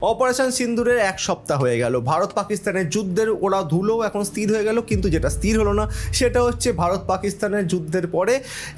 Operation সিন্দুরের এক সপ্তাহ হয়ে গেল। ভারত পাকিস্তানের যুদ্ধের ওরা ধুলো এখন স্থির হয়ে গেল, কিন্তু যেটা স্থির হলো না সেটা হচ্ছে ভারত পাকিস্তানের যুদ্ধের পরে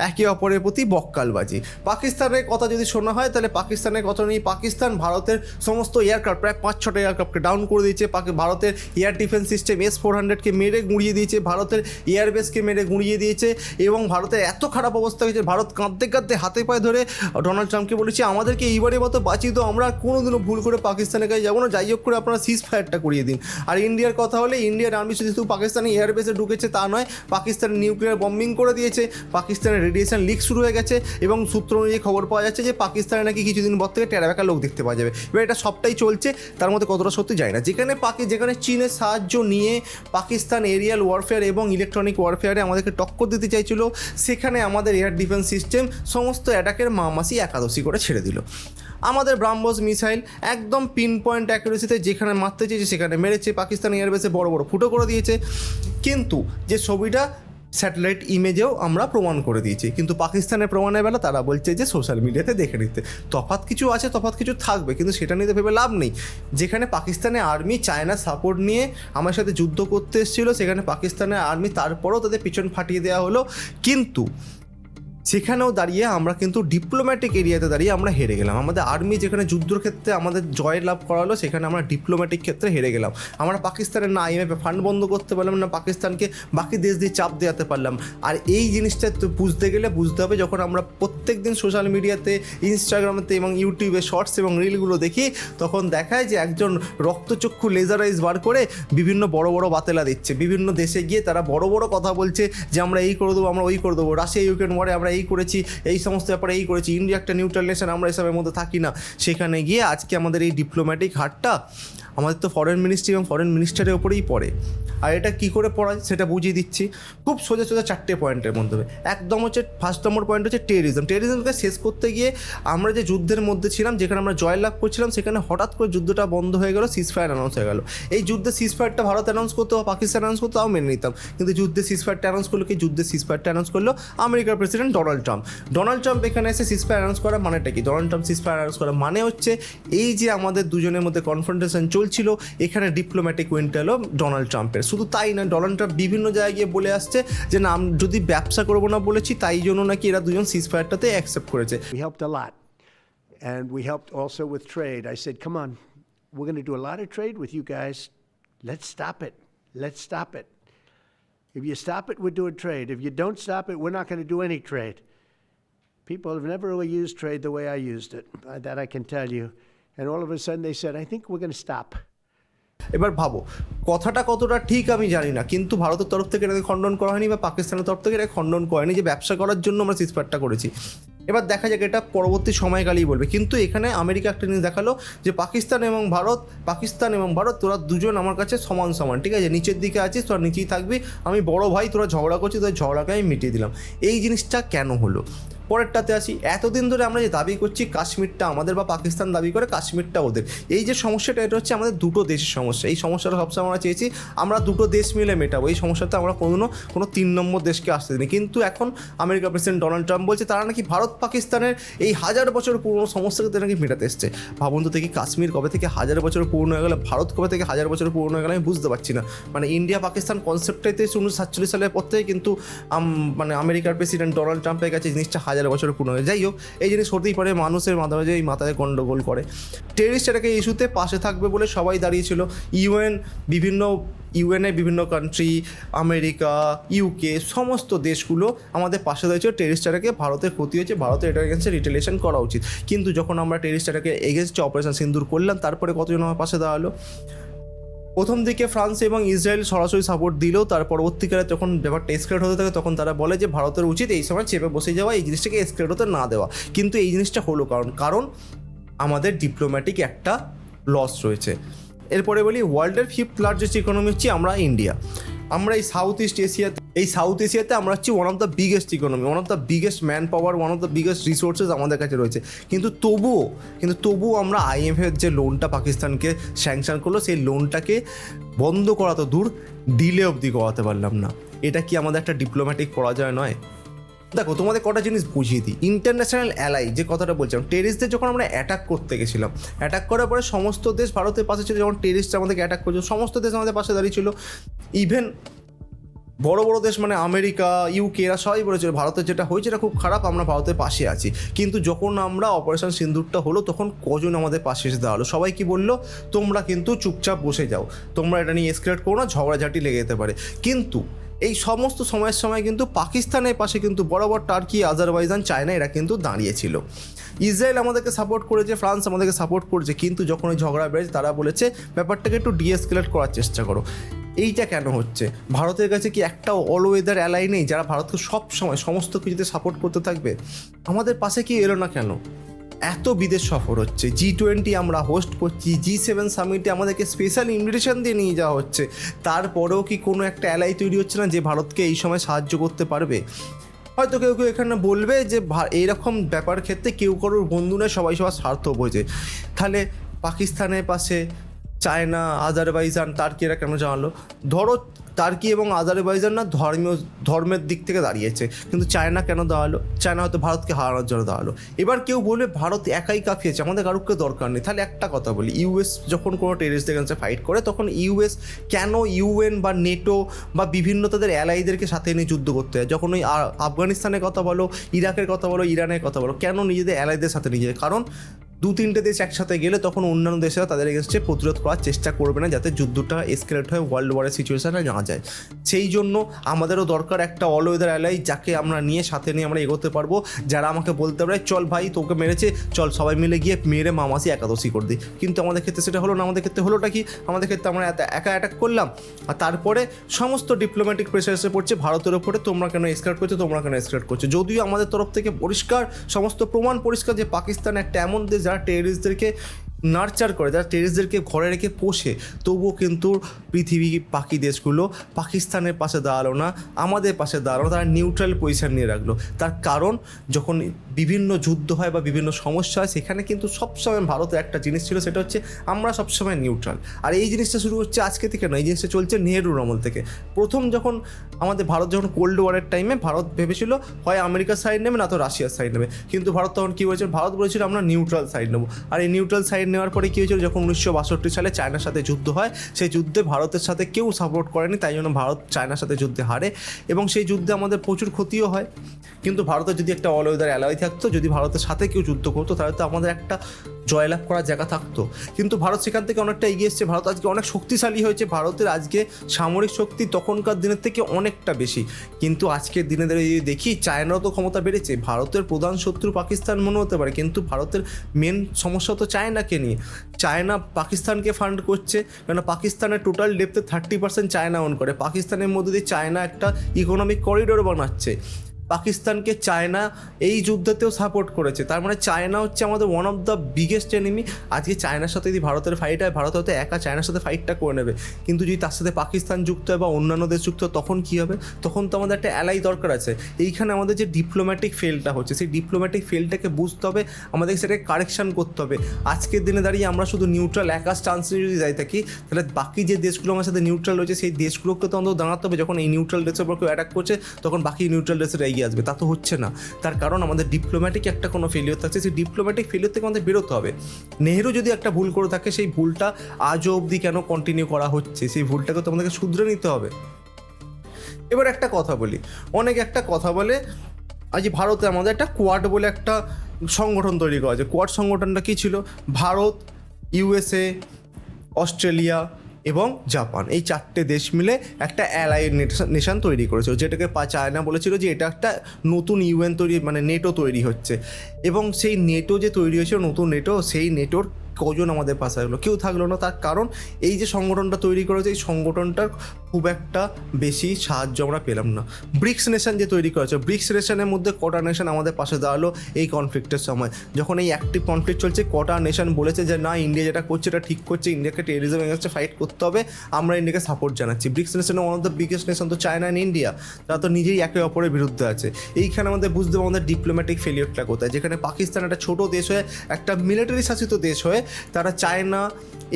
একে অপরের প্রতি বক্কালবাজি। পাকিস্তানের কথা যদি শোনা হয় তাহলে পাকিস্তানের কথা নিয়ে পাকিস্তান ভারতের সমস্ত এয়ারক্রাফট, প্রায় 5-6টা এয়ারক্রাফটকে ডাউন করে দিয়েছে। ভারতের এয়ার ডিফেন্স সিস্টেম S-400কে মেরে গুঁড়িয়ে দিয়েছে, ভারতের এয়ারবেসকে মেরে গুঁড়িয়ে দিয়েছে, এবং ভারতের এত খারাপ অবস্থা হয়েছে ভারত কাঁদতে কাঁদতে হাতে পায়ে ধরে ডোনাল্ড ট্রাম্পকে বলেছে আমাদেরকে এইবারের মতো বাঁচিয়ে তো, আমরা কোনোদিনও ভুল করে পাকিস্তানের কাছে যাবো না, যাই হোক করে আপনারা সিজ ফায়ারটা করিয়ে দিন। আর ইন্ডিয়ার কথা হলে ইন্ডিয়ার আর্মি শুধু পাকিস্তানি এয়ারবেসে ঢুকেছে তা নয়, পাকিস্তানের নিউক্লিয়ার বম্বিং করে দিয়েছে, পাকিস্তানের রেডিয়েশন লিক শুরু হয়ে গেছে, এবং সূত্র অনুযায়ী খবর পাওয়া যাচ্ছে যে পাকিস্তানে নাকি কিছুদিন পর থেকে টেরাবেকা লোক দেখতে পাওয়া যাবে। এবার এটা সবটাই চলছে, তার মধ্যে কতটা সত্যি যায় না। যেখানে চীনের সাহায্য নিয়ে পাকিস্তান এরিয়াল ওয়ারফেয়ার এবং ইলেকট্রনিক ওয়ারফেয়ারে আমাদেরকে টক্কর দিতে চাইছিল, সেখানে আমাদের এয়ার ডিফেন্স সিস্টেম সমস্ত অ্যাটাকের মামাসি একাদশী করে ছেড়ে দিল। আমাদের ব্রাহ্মস মিসাইল একদম পিন পয়েন্ট অ্যাকুরেসিতে যেখানে মারতে চেয়েছে সেখানে মেরেছে, পাকিস্তান এয়ারবেসে বড় বড় ফুটো করে দিয়েছে। কিন্তু যে ছবিটা স্যাটেলাইট ইমেজেও আমরা প্রমাণ করে দিয়েছি, কিন্তু পাকিস্তানের প্রমাণের বেলা তারা বলছে যে সোশ্যাল মিডিয়াতে দেখে নিতে। তফাৎ কিছু আছে, তফাৎ কিছু থাকবে, কিন্তু সেটা নিতে ভেবে লাভ নেই। যেখানে পাকিস্তানের আর্মি চায়না সাপোর্ট নিয়ে আমার সাথে যুদ্ধ করতে এসেছিল, সেখানে পাকিস্তানের আর্মি তারপরেও তাদের পিছন ফাটিয়ে দেওয়া হলো, কিন্তু সেখানেও দাঁড়িয়ে আমরা কিন্তু ডিপ্লোম্যাটিক এরিয়াতে দাঁড়িয়ে আমরা হেরে গেলাম। আমাদের আর্মি যেখানে যুদ্ধের ক্ষেত্রে আমাদের জয় লাভ করা হলো, সেখানে আমরা ডিপ্লোম্যাটিক ক্ষেত্রে হেরে গেলাম। আমরা পাকিস্তানের না IMF ফান্ড বন্ধ করতে পারলাম না, পাকিস্তানকে বাকি দেশ দিয়ে চাপ দেওয়াতে পারলাম। আর এই জিনিসটা বুঝতে গেলে বুঝতে হবে, যখন আমরা প্রত্যেক দিন সোশ্যাল মিডিয়াতে, ইনস্টাগ্রামেতে এবং ইউটিউবে শর্টস এবং রিলগুলো দেখি, তখন দেখায় যে একজন রক্তচক্ষু লেজারাইজ বার করে বিভিন্ন বড় বড় বাতেলা দিচ্ছে, বিভিন্ন দেশে গিয়ে তারা বড় বড় কথা বলছে যে আমরা এই করে দেবো, আমরা ওই করে দেবো, রাশিয়া ইউক্রেন ওয়ারে আমরা এই করেছি, এই সমস্ত ব্যাপারে এই করেছি, ইন্ডিয়া একটা নিউট্রাল নেশন, আমরা এসবের মধ্যে থাকি না। সেখানে গিয়ে আজকে আমাদের এই ডিপ্লোম্যাটিক হারটা আমাদের তো ফরেন মিনিস্ট্রি এবং ফরেন মিনিস্টারের ওপরেই পড়ে। আর এটা কী করে পড়ায় সেটা বুঝিয়ে দিচ্ছি খুব সোজা 4টে পয়েন্টের মধ্যে। একদম হচ্ছে ফার্স্ট নম্বর পয়েন্ট হচ্ছে টেররিজমকে শেষ করতে গিয়ে আমরা যে যুদ্ধের মধ্যে ছিলাম, যেখানে আমরা জয়লাভ করছিলাম, সেখানে হঠাৎ করে যুদ্ধটা বন্ধ হয়ে গেল, সিজ ফায়ার অ্যানাউন্স হয়ে গেল। এই যুদ্ধে সিজ ফায়ারটা ভারত অ্যানাউন্স করতো বা পাকিস্তান অ্যানাউন্স করতো, তাও মেনে নিতাম, কিন্তু যুদ্ধে সিজ ফায়ারটা অ্যানাউন্স করলো কি? যুদ্ধে সিজ ফায়ারটা অ্যানাউন্স করলো আমেরিকার প্রেসিডেন্ট ডোনাল্ড ট্রাম্প। এখানে এসে সিজ ফায়ার অ্যানাউন্স করা মানেটা কি? ডোনাল্ড ট্রাম্প সিজ ফায়ার অ্যানাউন্স করা মানে হচ্ছে এই যে আমাদের দুজনের মধ্যে কনফ্রন্টেশন চলছিল, এখানে ডিপ্লোম্যাটিক উইনটা হলো ডোনাল্ড ট্রাম্পের। শুধু তাই না, ডোনাল্ড ট্রাম্প বিভিন্ন জায়গায় গিয়ে বলে আসছে যে না, যদি ব্যবসা করবো না বলেছি, তাই জন্য নাকি এরা দুজন সিজ ফায়ারটাতে অ্যাকসেপ্ট করেছে। We helped a lot, and we helped also with trade. I said, come on, we're going to do a lot of trade with you guys. Let's stop it. If you stop it, we're doing trade. If you don't stop it, we're not going to do any trade. People have never really used trade the way I used it. That I can tell you. And all of a sudden they said, I think we're going to stop. এবার ভাবো কথাটা কতটা ঠিক আমি জানি না, কিন্তু ভারতের তরফ থেকে এটাকে খণ্ডন করা হয়নি বা পাকিস্তানের তরফ থেকে এটা খণ্ডন করেনি যে ব্যবসা করার জন্য আমরা সিজফায়ারটা করেছি। এবার দেখা যাক এটা পরবর্তী সময়কালেই বলবে, কিন্তু এখানে আমেরিকা একটা জিনিস দেখালো যে পাকিস্তান এবং ভারত তোরা দুজন আমার কাছে সমান, ঠিক আছে, নিচের দিকে আছিস, তোরা নিচেই থাকবি, আমি বড় ভাই, তোরা ঝগড়া করছিস, তোর ঝগড়াকে আমি মিটিয়ে দিলাম। এই জিনিসটা কেন হলো? পরেরটাতে আসি। এতদিন ধরে আমরা যে দাবি করছি কাশ্মীরটা আমাদের বা পাকিস্তান দাবি করে কাশ্মীরটা ওদের, এই যে সমস্যাটা, এটা হচ্ছে আমাদের দুটো দেশের সমস্যা। এই সমস্যাটা সবসময় আমরা চেয়েছি আমরা দুটো দেশ মিলে মেটাবো, এই সমস্যাতে আমরা কোনো 3 নম্বর দেশকে আসতে দিই। কিন্তু এখন আমেরিকার প্রেসিডেন্ট ডোনাল্ড ট্রাম্প বলছে তারা নাকি ভারত পাকিস্তানের এই 1000 বছর পুরনো সমস্যাকে নাকি মেটাতে এসছে। ভাবুন তো দেখি, কাশ্মীর কবে থেকে 1000 বছর পুরনো হয়ে গেল, ভারত কবে থেকে 1000 বছর পুরনো হয়ে গেল, আমি বুঝতে পারছি না। মানে ইন্ডিয়া পাকিস্তান কনসেপ্টটাইতে 1947 সালের পর থেকে কিন্তু মানে আমেরিকার প্রেসিডেন্ট ডোনাল্ড ট্রাম্পের কাছে জিনিসটা 1000 বছর পুরনো হয়ে। যাই হোক, এই জিনিস হতেই পারে, মানুষের মাঝে এই মাথায় গন্ডগোল করে। টেররিস্ট এটাকে ইস্যুতে পাশে থাকবে বলে সবাই দাঁড়িয়েছিল। ইউএনএ বিভিন্ন কান্ট্রি, আমেরিকা, ইউকে, সমস্ত দেশগুলো আমাদের পাশে দাঁড়িয়েছিল। টেররিস্ট অ্যাটাকে ভারতের ক্ষতি হয়েছে, ভারতের এটার এগেনস্টে রিটেলিয়েশন করা উচিত। কিন্তু যখন আমরা টেররিস্ট অ্যাটাকে এগেনস্টে অপারেশন সিন্দুর করলাম, তারপরে কতজন আমার পাশে দাঁড়ালো? প্রথম দিকে ফ্রান্স এবং ইসরায়েল সরাসরি সাপোর্ট দিলেও তার পরবর্তীকালে যখন ব্যাপারটা এসকেলেট হতে থাকে, তখন তারা বলে যে ভারতের উচিত এই সময় চেপে বসে যাওয়া, এই জিনিসটাকে এসকেলেট হতে না দেওয়া। কিন্তু এই জিনিসটা হলো কারণ আমাদের ডিপ্লোম্যাটিক একটা লস রয়েছে। এরপরে বলি, ওয়ার্ল্ডের 5th লার্জেস্ট ইকোনমি হচ্ছে আমরা ইন্ডিয়া। আমরা এই সাউথ এশিয়াতে আমরা হচ্ছি one of the biggest economy, one of the biggest man power, one of the biggest resources আমাদের কাছে রয়েছে। কিন্তু তবুও আমরা IMF যে লোনটা পাকিস্তানকে স্যাংশন করলো, সেই লোনটাকে বন্ধ করা তো দূর, ডিলে অবধি করাতে পারলাম না। এটা কি আমাদের একটা ডিপ্লোম্যাটিক পরাজয় নয়? দেখো তোমাদের কটা জিনিস বুঝিয়ে দিই। ইন্টারন্যাশনাল অ্যালাই যে কথাটা বলছিলাম, টেরিস্টদের যখন আমরা অ্যাটাক করতে গেছিলাম, অ্যাটাক করার পরে সমস্ত দেশ ভারতের পাশে ছিল। যখন টেরিস্ট আমাদেরকে অ্যাটাক করেছিল সমস্ত দেশ আমাদের পাশে দাঁড়িয়েছিল। ইভেন বড় বড় দেশ মানে আমেরিকা, ইউকে, এরা সবাই বলেছিল ভারতের যেটা হয়েছে এটা খুব খারাপ, আমরা ভারতের পাশে আছি। কিন্তু যখন আমরা অপারেশন সিন্দুরটা হলো তখন কজন আমাদের পাশে এসে দাঁড়ালো? সবাই কি বললো? তোমরা কিন্তু চুপচাপ বসে যাও, তোমরা এটা নিয়ে এসকেলেট করো না, ঝগড়াঝাটি লেগে যেতে পারে। কিন্তু এই সমস্ত সময়ের সময় কিন্তু পাকিস্তানের পাশে কিন্তু বরাবর টার্কি, আজারবাইজান, চায়না এরা কিন্তু দাঁড়িয়েছিল। ইসরায়েল আমাদেরকে সাপোর্ট করেছে, ফ্রান্স আমাদেরকে সাপোর্ট করেছে, কিন্তু যখন ওই ঝগড়া বেড়েছে তারা বলেছে ব্যাপারটাকে একটু ডিএসকেলেট করার চেষ্টা করো। এইটা কেন হচ্ছে? ভারতের কাছে কি একটা অল ওয়েদার অ্যালাই নেই যারা ভারতকে সব সময় সমস্ত কিছুতে সাপোর্ট করতে থাকবে? আমাদের পাশে কি এলো না কেন? এত বিদেশ সফর হচ্ছে, G20 আমরা হোস্ট করছি, G7 সামিটে আমাদেরকে স্পেশাল ইনভিটেশন দিয়ে নিয়ে যাওয়া হচ্ছে, তারপরেও কি কোনো একটা অ্যালাই তৈরি হচ্ছে না যে ভারতকে এই সময় সাহায্য করতে পারবে? হয়তো কেউ কেউ এখানে বলবে যে এইরকম ব্যাপার ক্ষেত্রে কেউ কারোর বন্ধু নয়, সবাই সবার স্বার্থ বোঝে। তাহলে পাকিস্তানের পাশে চায়না, আজারবাইজান, টার্কি এরা কেন জানালো? ধরো টার্কি এবং আজারবাইজান না ধর্মের দিক থেকে দাঁড়িয়েছে, কিন্তু চায়না কেন দাঁড়ালো? চায়না হয়তো ভারতকে হারানোর জন্য দাঁড়ালো। এবার কেউ বলবে ভারত একাই কাঁপিয়েছে, আমাদের কারোকে দরকার নেই। তাহলে একটা কথা বলি, ইউএস যখন কোনো টেররিস্টদের কাছে ফাইট করে তখন ইউএস কেন ইউএন বা নেটো বা বিভিন্ন তাদের অ্যালাইদেরকে সাথে নিয়ে যুদ্ধ করতে হয়? যখন ওই আফগানিস্তানের কথা বলো, ইরাকের কথা বলো, ইরানের কথা বলো, কেন নিজেদের অ্যালাইদের সাথে নিয়ে যায়? কারণ 2-3টে দেশ একসাথে গেলে তখন অন্যান্য দেশেরা তাদের এগেনস্টে প্রতিরোধ করার চেষ্টা করবে না, যাতে যুদ্ধটা এসকেলেট হয়ে ওয়ার্ল্ড ওয়ারের সিচুয়েশনে না যায়। সেই জন্য আমাদেরও দরকার একটা অল ওয়েদার অ্যালাই, যাকে আমরা নিয়ে সাথে নিয়ে আমরা এগোতে পারবো, যারা আমাকে বলতে পারে চল ভাই তোকে মেরেছে, চল সবাই মিলে গিয়ে মেরে মামাসি একাদশী করে দিই। কিন্তু আমাদের ক্ষেত্রে সেটা হলো না। আমাদের ক্ষেত্রে হলোটা কি? আমাদের ক্ষেত্রে আমরা একা অ্যাটাক করলাম, আর তারপরে সমস্ত ডিপ্লোম্যাটিক প্রেশার এসে পড়ছে ভারতের ওপরে, তোমরা কেন এসকেলেট করছো, তোমরা কেন এসকেলেট করছো। যদিও আমাদের তরফ থেকে পরিষ্কার সমস্ত প্রমাণ পরিষ্কার যে পাকিস্তান একটা এমন দেশ যারা টেররিস্টদেরকে নার্চার করে, যারা টেররিস্টদেরকে ঘরে রেখে পোষে, তবুও কিন্তু পৃথিবী বাকি দেশগুলো পাকিস্তানের পাশে দাঁড়ালো না, আমাদের পাশে দাঁড়ালো, তারা নিউট্রাল পজিশন নিয়ে রাখলো। তার কারণ যখন বিভিন্ন যুদ্ধ হয় বা বিভিন্ন সমস্যা হয় সেখানে কিন্তু সবসময় ভারতের একটা জিনিস ছিল, সেটা হচ্ছে আমরা সবসময় নিউট্রাল। আর এই জিনিসটা শুরু হচ্ছে আজকে থেকে নয়, এই জিনিসটা চলছে নেহেরুর আমল থেকে। প্রথম যখন আমাদের ভারত যখন কোল্ড ওয়ারের টাইমে ভারত ভেবেছিল হয় আমেরিকার সাইড নেবে না তো রাশিয়ার সাইড নেবে, কিন্তু ভারত তখন কী বলেছিল? ভারত বলেছিল আমরা নিউট্রাল সাইড নেবো। আর এই নিউট্রাল সাইড নেওয়ার পরে কী হয়েছিল? যখন 1962 সালে চায়নার সাথে যুদ্ধ হয়, সেই যুদ্ধে ভারতের সাথে কেউ সাপোর্ট করেনি, তাই জন্য ভারত চায়নার সাথে যুদ্ধে হারে এবং সেই যুদ্ধে আমাদের প্রচুর ক্ষতিও হয়। কিন্তু ভারতের যদি একটা অল ওয়েদার অ্যালাই থাকতো, যদি ভারতের সাথে কেউ যুদ্ধ করতো, তাহলে তো আমাদের একটা জয়লাভ করার জায়গা থাকতো। কিন্তু ভারত সেখান থেকে অনেকটা এগিয়ে এসছে, ভারত আজকে অনেক শক্তিশালী হয়েছে, ভারতের আজকে সামরিক শক্তি তখনকার দিনের থেকে অনেকটা বেশি। কিন্তু আজকের দিনে যদি দেখি চায়নারও তো ক্ষমতা বেড়েছে। ভারতের প্রধান শত্রু পাকিস্তান মনে হতে পারে, কিন্তু ভারতের মেন সমস্যা তো চায়নাকে নিয়ে। চায়না পাকিস্তানকে ফান্ড করছে, কেন পাকিস্তানের টোটাল ডেপ্থে 30% চায়না অন করে। পাকিস্তানের মধ্যে দিয়ে চায়না একটা ইকোনমিক করিডোর বানাচ্ছে। পাকিস্তানকে চায়না এই যুদ্ধতেও সাপোর্ট করেছে। তার মানে চায়না হচ্ছে আমাদের one of the biggest enemy. আজকে চায়নার সাথে যদি ভারতের ফাইট হয়, ভারত হয়তো একা চায়নার সাথে ফাইটটা করে নেবে, কিন্তু যদি তার সাথে পাকিস্তান যুক্ত হয় বা অন্যান্য দেশ যুক্ত হয়, তখন কী হবে? তখন তো আমাদের একটা অ্যালাই দরকার আছে। এইখানে আমাদের যে ডিপ্লোম্যাটিক ফেলটা হচ্ছে, সেই ডিপ্লোম্যাটিক ফেলটাকে বুঝতে হবে, আমাদের সেটাকে কারেকশান করতে হবে। আজকের দিনে দাঁড়িয়ে আমরা শুধু নিউট্রাল একা চান্স নিয়ে যদি যাই থাকি, তাহলে বাকি যে দেশগুলো আমার সাথে নিউট্রাল রয়েছে সেই দেশগুলোকে তো অন্তত দাঁড়াতে হবে। যখন এই নিউট্রাল দেশের উপর কেউ অ্যাটাক করছে, তখন বাকি নিউট্রাল দেশের এগিয়ে আসবে। তা তো হচ্ছে না। তার কারণ আমাদের ডিপ্লোম্যাটিক একটা কোনো ফেলিওর থাকছে, সেই ডিপ্লোম্যাটিক ফেলিওর থেকে আমাদের বেরোতে হবে। নেহেরু যদি একটা ভুল করে থাকে, সেই ভুলটা আজও অবধি কেন কন্টিনিউ করা হচ্ছে, সেই ভুলটাকে তো আমাদেরকে শুধরে নিতে হবে। এবার একটা কথা বলি, অনেক একটা কথা বলে আজ ভারতে আমাদের একটা কোয়াড বলে একটা সংগঠন তৈরি করা আছে। কোয়াড সংগঠনটা কী ছিল? ভারত, ইউএসএ, অস্ট্রেলিয়া এবং জাপান, এই 4টে দেশ মিলে একটা অ্যালাই নেশন তৈরি করেছিল, যেটাকে চায়না বলেছিল যে এটা একটা নতুন ইউএন তৈরি, মানে নেটো তৈরি হচ্ছে। এবং সেই নেটো যে তৈরি হয়েছিল, নতুন নেটো, সেই নেটোর কজন আমাদের পাশে থাকলো? কেউ থাকলো না। তার কারণ এই যে সংগঠনটা তৈরি করেছে, এই সংগঠনটার খুব একটা বেশি সাহায্য আমরা পেলাম না। ব্রিক্স নেশন যে তৈরি করেছে, ব্রিক্স নেশনের মধ্যে কটা নেশন আমাদের পাশে দাঁড়ালো এই কনফ্লিক্টের সময়? যখন এই অ্যাক্টিভ কনফ্লিক্ট চলছে, কটা নেশন বলেছে যে না, ইন্ডিয়া যেটা করছে এটা ঠিক করছে, ইন্ডিয়াকে টেররিজম এগেন্সটে ফাইট করতে হবে, আমরা ইন্ডিয়াকে সাপোর্ট জানাচ্ছি। ব্রিক্স নেশনের one of the biggest nation তো চায়না অ্যান্ড ইন্ডিয়া, তারা তো নিজেই একে অপরের বিরুদ্ধে আছে। এইখানে আমাদের বুঝতে হবে আমাদের ডিপ্লোম্যাটিক ফেলিওরটা কোথায়, যেখানে পাকিস্তান একটা ছোটো দেশ হয়ে, একটা মিলিটারি শাসিত দেশ হয়ে, তারা চায়না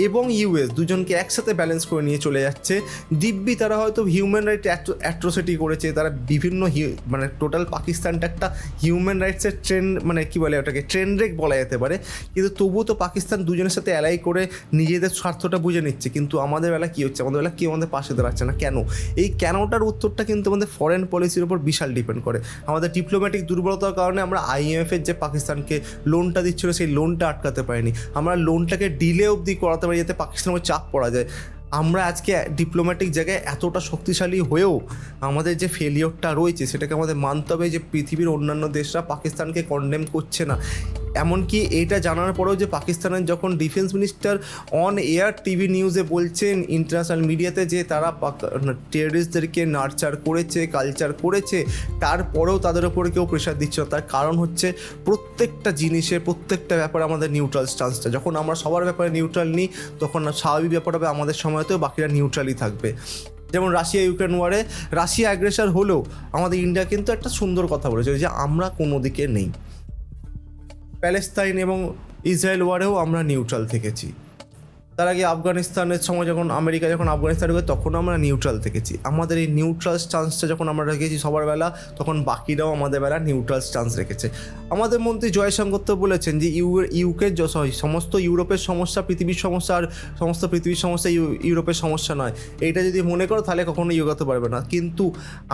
এবং ইউএস দুজনকে একসাথে ব্যালেন্স করে নিয়ে চলে যাচ্ছে। দিব্যি দিব্যি তারা হয়তো হিউম্যান রাইট অ্যাট্রোসিটি করেছে, তারা বিভিন্ন মানে টোটাল পাকিস্তানটা একটা হিউম্যান রাইটসের ট্রেন্ড, মানে কী বলে ওটাকে ট্রেন রেক বলা যেতে পারে, কিন্তু তবুও তো পাকিস্তান দুজনের সাথে অ্যালাই করে নিজেদের স্বার্থটা বুঝে নিচ্ছে। কিন্তু আমাদের বেলা কী হচ্ছে, আমাদের বেলা কেউ আমাদের পাশে দাঁড়াচ্ছে না। কেন? এই কেনটার উত্তরটা কিন্তু আমাদের ফরেন পলিসির উপর বিশাল ডিপেন্ড করে। আমাদের ডিপ্লোম্যাটিক দুর্বলতার কারণে আমরা IMF-এর যে পাকিস্তানকে লোনটা দিচ্ছিল সেই লোনটা আটকাতে পারিনি, আমরা লোনটাকে ডিলে অবধি করাতে পারি যাতে পাকিস্তানের উপর চাপ পড়া যায়। আমরা আজকে ডিপ্লোম্যাটিক জায়গায় এতটা শক্তিশালী হয়েও আমাদের যে ফেলিওরটা রয়েছে সেটাকে আমাদের মানতে হবে যে পৃথিবীর অন্যান্য দেশরা পাকিস্তানকে কন্ডেম করছে না। এমনকি এটা জানার পরেও যে পাকিস্তানের যখন defence minister on air TV নিউজে বলছেন ইন্টারন্যাশনাল মিডিয়াতে যে তারা টেররিস্টদেরকে নার্চার করেছে, কালচার করেছে, তারপরেও তাদের ওপরে কেউ প্রেশার দিচ্ছে না। তার কারণ হচ্ছে প্রত্যেকটা জিনিসের প্রত্যেকটা ব্যাপারে আমাদের নিউট্রাল স্টান্সটা, যখন আমরা সবার ব্যাপারে নিউট্রাল নিই তখন স্বাভাবিক ব্যাপার হবে আমাদের সময়তেও বাকিরা নিউট্রালই থাকবে। যেমন রাশিয়া ইউক্রেন ওয়ারে রাশিয়া অ্যাগ্রেসর হলেও আমাদের ইন্ডিয়া কিন্তু একটা সুন্দর কথা বলেছে যে আমরা কোনো দিকে নেই। প্যালেস্তাইন এবং ইসরায়েল ওয়ারেও আমরা নিউট্রাল থেকেছি। তার আগে আফগানিস্তানের সময় যখন আমেরিকা যখন আফগানিস্তানে গেছে তখনও আমরা নিউট্রাল থেকেছি। আমাদের এই নিউট্রাল স্টান্সটা যখন আমরা রেখেছি সবার বেলা, তখন বাকিরাও আমাদের বেলা নিউট্রাল স্টান্স রেখেছে। আমাদের মন্ত্রী জয়শঙ্কর তো বলেছেন যে ইউকের সমস্ত ইউরোপের সমস্যা পৃথিবীর সমস্যা, আর সমস্ত পৃথিবীর সমস্যা ইউরোপের সমস্যা নয়। এইটা যদি মনে করো তাহলে কখনো ইউগাতে পারবে না। কিন্তু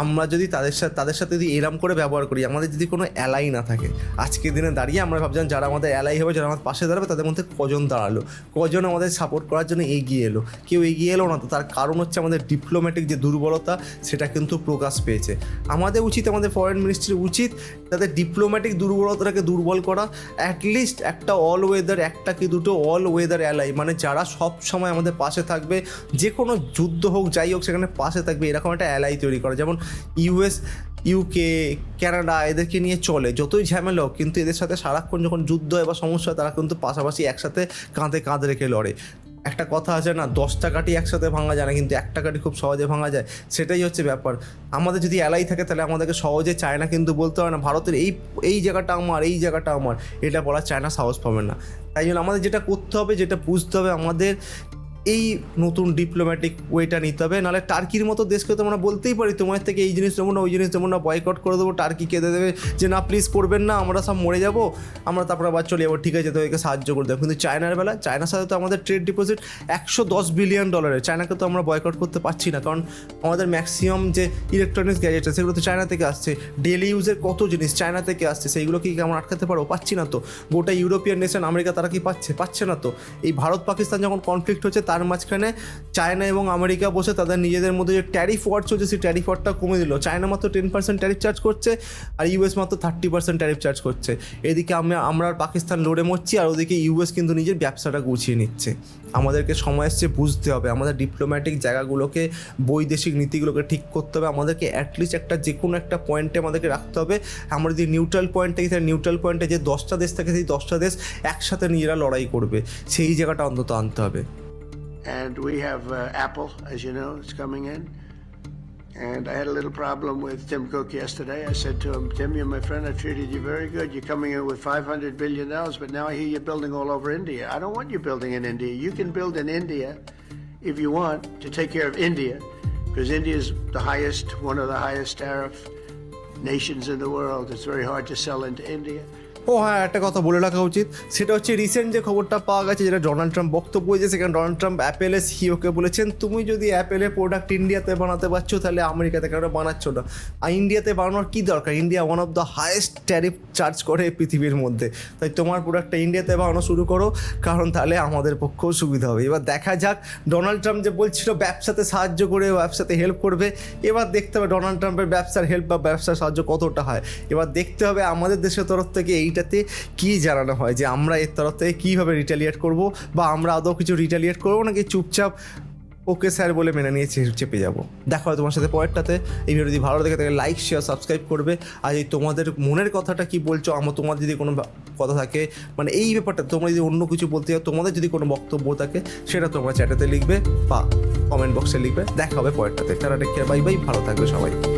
আমরা যদি তাদের সাথে যদি এরম করে ব্যবহার করি, আমাদের যদি কোনো অ্যালাই না থাকে, আজকের দিনে দাঁড়িয়ে আমরা ভাবছিলাম যারা আমাদের অ্যালাই হবে, যারা আমাদের পাশে দাঁড়াবে, তাদের মধ্যে কজন দাঁড়ালো, কজন আমাদের সাপোর্ট করার জন্য এগিয়ে এলো? কেউ এগিয়ে এলো না। তো তার কারণ হচ্ছে আমাদের ডিপ্লোম্যাটিক যে দুর্বলতা সেটা কিন্তু প্রকাশ পেয়েছে। আমাদের উচিত, আমাদের ফরেন মিনিস্ট্রির উচিত তাদের ডিপ্লোম্যাটিক দুর্বলতাটাকে দুর্বল করা, অ্যাটলিস্ট একটা অল ওয়েদার, একটা কি দুটো অল ওয়েদার অ্যালাই, মানে যারা সব সময় আমাদের পাশে থাকবে, যে কোনো যুদ্ধ হোক যাই হোক সেখানে পাশে থাকবে, এরকম একটা অ্যালাই তৈরি করা। যেমন US, UK, কানাডা এদেরকে নিয়ে চলে, যতই ঝামেলা হোক, কিন্তু এদের সাথে সারাক্ষণ যখন যুদ্ধ হয় বা সমস্যা হয় তারা কিন্তু পাশাপাশি একসাথে কাঁধে কাঁধ রেখে লড়ে। একটা কথা আছে না, 10টা কাঠি একসাথে ভাঙা যায় না, কিন্তু একটা কাঠি খুব সহজে ভাঙা যায়। সেটাই হচ্ছে ব্যাপার। আমাদের যদি অ্যালাই থাকে তাহলে আমাদেরকে সহজে চায়না কিন্তু বলতে হয় না ভারতের এই জায়গাটা আমার, এই জায়গাটা আমার, এটা বলা চায়না সাহস পাবে না। তাই জন্য আমাদের যেটা করতে হবে, যেটা বুঝতে হবে, আমাদের এই নতুন ডিপ্লোম্যাটিক ওয়েটা নিতে হবে। নাহলে টার্কির মতো দেশকে তো আমরা বলতেই পারি তোমার থেকে এই জিনিস দেবো না, ওই জিনিস দেবো না, বয়কট করে দেবো, টার্কি কেঁদে দেবে যে না প্লিজ করবেন না, আমরা সব মরে যাবো, আমরা তারপর আবার চলে যাবো, ঠিক আছে তোদেরকে সাহায্য করে দেবো। কিন্তু চায়নার বেলা, চায়নার সাথে তো আমাদের ট্রেড ডিপোজিট $110 বিলিয়ন, চায়নাকে তো আমরা বয়কট করতে পারছি না, কারণ আমাদের ম্যাক্সিমাম যে ইলেকট্রনিক্স গ্যাজেট আছে সেগুলো তো চায়না থেকে আসছে, ডেলি ইউজের কত জিনিস চায়না থেকে আসছে, সেইগুলো কি আমরা আটকাতে পারবো? পাচ্ছি না তো। গোটা ইউরোপিয়ান নেশন আমেরিকা তারা কি পাচ্ছে না তো। এই ভারত পাকিস্তান যখন কনফ্লিক্ট হচ্ছে তার মাঝখানে চায়না এবং আমেরিকা বসে তাদের নিজেদের মধ্যে যে ট্যারিফ ওয়ার চলছে সেই ট্যারিফ ওয়ারটা কমে দিল। চায়না মাত্র 10% ট্যারিফ চার্জ করছে আর US মাত্র 30% ট্যারিফ চার্জ করছে। এদিকে আমরা আর পাকিস্তান লড়ে মরছি, আর ওদিকে US কিন্তু নিজের ব্যবসাটা গুছিয়ে নিচ্ছে। আমাদেরকে সময় এসছে বুঝতে হবে, আমাদের ডিপ্লোম্যাটিক জায়গাগুলোকে, বৈদেশিক নীতিগুলোকে ঠিক করতে হবে। আমাদেরকে অ্যাটলিস্ট একটা যে কোনো একটা পয়েন্টে আমাদেরকে রাখতে হবে। আমরা যদি নিউট্রাল পয়েন্ট থাকি তাহলে নিউট্রাল পয়েন্টে যে 10টা দেশ থাকে সেই 10টা দেশ একসাথে নিজেরা লড়াই করবে, সেই জায়গাটা অন্তত আনতে হবে। And we have Apple, as you know, is coming in. And I had a little problem with Tim Cook yesterday. I said to him, Tim, you're my friend. I treated you very good. You're coming in with $500 billion, but now I hear you're building all over India. I don't want you building in India. You can build in India if you want to take care of India, because India is one of the highest tariff nations in the world. It's very hard to sell into India. ও হ্যাঁ, একটা কথা বলে রাখা উচিত, সেটা হচ্ছে recent যে খবরটা পাওয়া গেছে, যেটা ডোনাল্ড ট্রাম্প বক্তব্য হয়েছে, সেখানে ডোনাল্ড ট্রাম্প অ্যাপেলের সিইওকে বলেছেন তুমি যদি অ্যাপেলের প্রোডাক্ট ইন্ডিয়াতে বানাতে পারছো তাহলে আমেরিকাতে কেন বানাচ্ছ না? আর ইন্ডিয়াতে বানানোর কী দরকার? India one of the highest tariff charge করে পৃথিবীর মধ্যে, তাই তোমার প্রোডাক্টটা ইন্ডিয়াতে বানানো শুরু করো, কারণ তাহলে আমাদের পক্ষেও সুবিধা হবে। এবার দেখা যাক ডোনাল্ড ট্রাম্প যে বলছিল ব্যবসাতে সাহায্য করে, ব্যবসাতে হেল্প করবে, এবার দেখতে হবে ডোনাল্ড ট্রাম্পের ব্যবসার হেল্প বা ব্যবসার সাহায্য কতটা হয়। এবার দেখতে হবে আমাদের দেশের তরফ থেকে এইটাতে কী জানানো হয়, যে আমরা এর তরফ থেকে কীভাবে রিটালিয়েট করবো, বা আমরা আদৌ কিছু রিটালিয়েট করবো নাকি চুপচাপ ওকে স্যার বলে মেনে নিয়ে চেপে যাবো। দেখা হয় তোমার সাথে পরেরটাতে। এই ভিডিও যদি ভালো দেখে থাকে লাইক, শেয়ার, সাবস্ক্রাইব করবে। আর এই তোমাদের মনের কথাটা কি বলছো, তোমাদের যদি কোনো কথা থাকে, মানে এই ব্যাপারটা তোমরা যদি অন্য কিছু বলতে চাও, তোমাদের যদি কোনো বক্তব্য থাকে সেটা তোমরা চ্যাটেতে লিখবে বা কমেন্ট বক্সে লিখবে। দেখা হবে পরেরটাতে। Tata, take care, bye bye, ভালো থাকবে সবাই।